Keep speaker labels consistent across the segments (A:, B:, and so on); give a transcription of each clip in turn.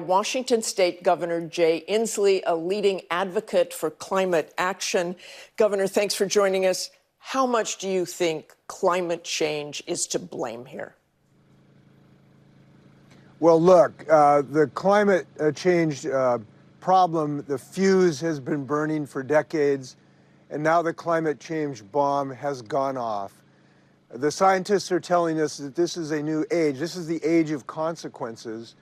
A: Washington State Governor Jay Inslee, a leading advocate for climate action. Governor, thanks for joining us. How much do you think climate change is to blame here?
B: Well, look, the climate change problem, the fuse has been burning for decades, and now the climate change bomb has gone off. The scientists are telling us that this is a new age. This is the age of consequences,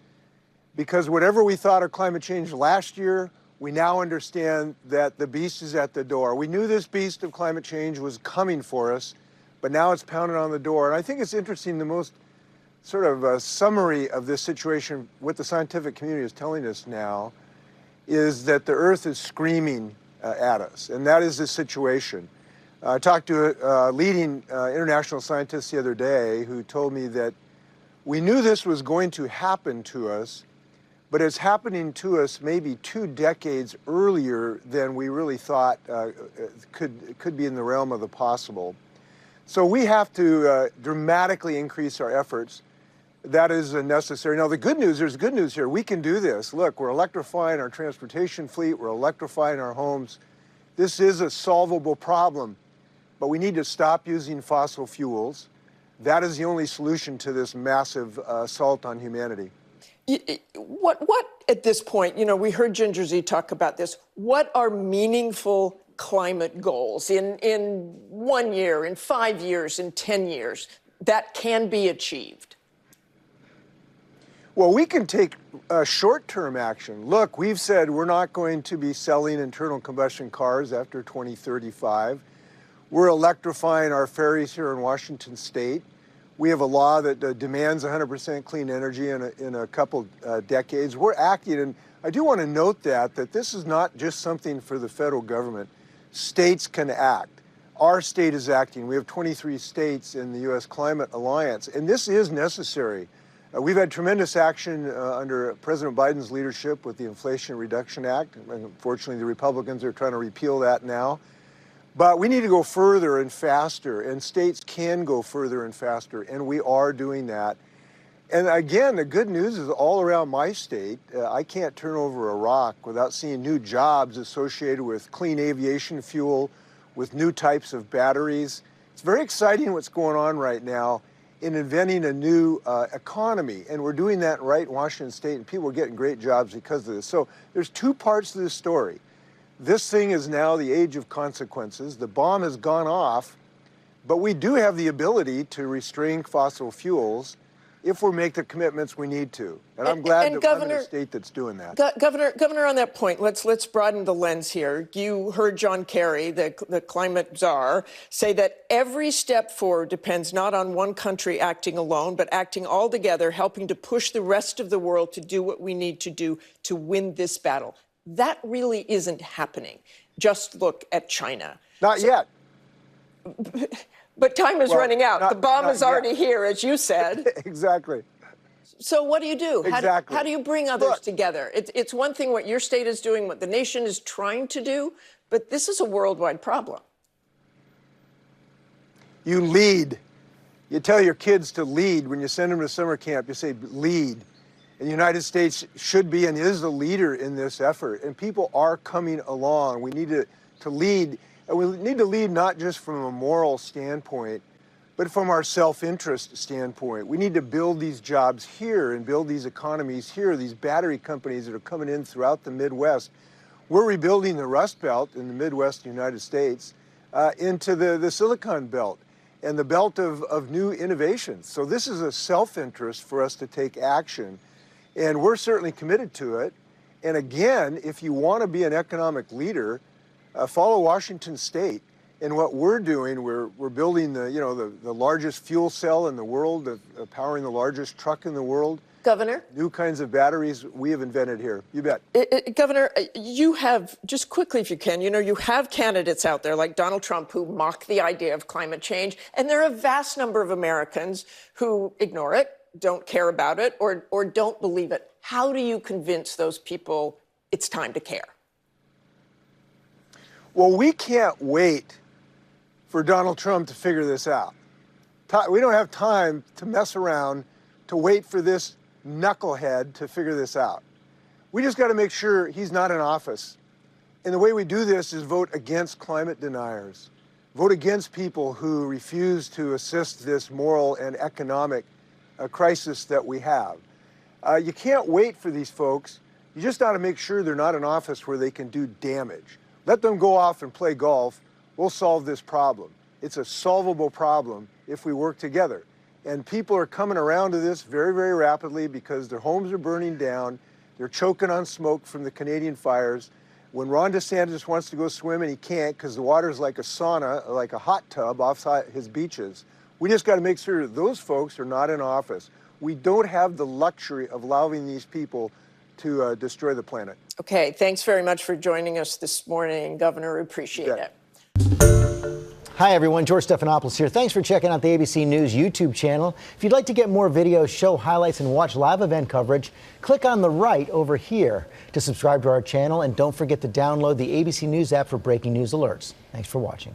B: because whatever we thought of climate change last year, we now understand that the beast is at the door. We knew this beast of climate change was coming for us, but now it's pounding on the door. And I think it's interesting, the most sort of summary of this situation, what the scientific community is telling us now, is that the Earth is screaming at us, and that is the situation. I talked to a leading international scientist the other day who told me that we knew this was going to happen to us, but it's happening to us maybe 2 decades earlier than we really thought could be in the realm of the possible. So we have to dramatically increase our efforts. That is necessary. Now, there's good news here. We can do this. Look, we're electrifying our transportation fleet. We're electrifying our homes. This is a solvable problem, but we need to stop using fossil fuels. That is the only solution to this massive assault on humanity.
A: What at this point, we heard Ginger Zee talk about this. What are meaningful climate goals in 1 year, in 5 years, in 10 years that can be achieved?
B: Well, we can take short-term action. Look, we've said we're not going to be selling internal combustion cars after 2035. We're electrifying our ferries here in Washington State. We have a law that demands 100% clean energy in a couple decades. We're acting, and I do want to note that this is not just something for the federal government. States can act. Our state is acting. We have 23 states in the U.S. Climate Alliance, and this is necessary. We've had tremendous action under President Biden's leadership with the Inflation Reduction Act. Unfortunately, the Republicans are trying to repeal that now. But we need to go further and faster, and states can go further and faster, and we are doing that. And again, the good news is all around my state, I can't turn over a rock without seeing new jobs associated with clean aviation fuel, with new types of batteries. It's very exciting what's going on right now in inventing a new economy, and we're doing that right in Washington State, and people are getting great jobs because of this. So there's two parts to this story. This thing is now the age of consequences. The bomb has gone off, but we do have the ability to restrain fossil fuels if we make the commitments we need to. And I'm glad that I'm in a state that's doing that.
A: Governor, on that point, let's broaden the lens here. You heard John Kerry, the climate czar, say that every step forward depends not on one country acting alone, but acting all together, helping to push the rest of the world to do what we need to do to win this battle. That really isn't happening. Just look at China.
B: Not yet.
A: But time is running out. The bomb is already here, as you said.
B: Exactly.
A: So what do you do?
B: Exactly.
A: How do you bring others together? It's one thing what your state is doing, what the nation is trying to do, but this is a worldwide problem.
B: You lead. You tell your kids to lead. When you send them to summer camp, you say lead. And the United States should be and is a leader in this effort. And people are coming along. We need to lead. And we need to lead not just from a moral standpoint, but from our self-interest standpoint. We need to build these jobs here and build these economies here, these battery companies that are coming in throughout the Midwest. We're rebuilding the Rust Belt in the Midwest United States into the Silicon Belt and the belt of new innovations. So this is a self-interest for us to take action. And we're certainly committed to it. And again, if you want to be an economic leader, follow Washington State. And what we're doing, we're building the largest fuel cell in the world, powering the largest truck in the world.
A: Governor?
B: New kinds of batteries we have invented here. You bet.
A: Governor, you have, just quickly if you can, you have candidates out there like Donald Trump who mock the idea of climate change. And there are a vast number of Americans who ignore it, don't care about it, or don't believe it. How do you convince those people it's time to care?
B: Well, we can't wait for Donald Trump to figure this out. We don't have time to mess around, to wait for this knucklehead to figure this out. We just got to make sure he's not in office. And the way we do this is vote against climate deniers, vote against people who refuse to assist this moral and economic crisis that we have. You can't wait for these folks. You just got to make sure they're not in office where they can do damage. Let them go off and play golf. We'll solve this problem. It's a solvable problem if we work together. And people are coming around to this very, very rapidly because their homes are burning down. They're choking on smoke from the Canadian fires. When Ron DeSantis wants to go swimming, he can't because the water's like a sauna, like a hot tub offside his beaches. We just got to make sure that those folks are not in office. We don't have the luxury of allowing these people to destroy the planet.
A: Okay, thanks very much for joining us this morning, Governor. Appreciate it.
C: Hi, everyone. George Stephanopoulos here. Thanks for checking out the ABC News YouTube channel. If you'd like to get more videos, show highlights, and watch live event coverage, click on the right over here to subscribe to our channel. And don't forget to download the ABC News app for breaking news alerts. Thanks for watching.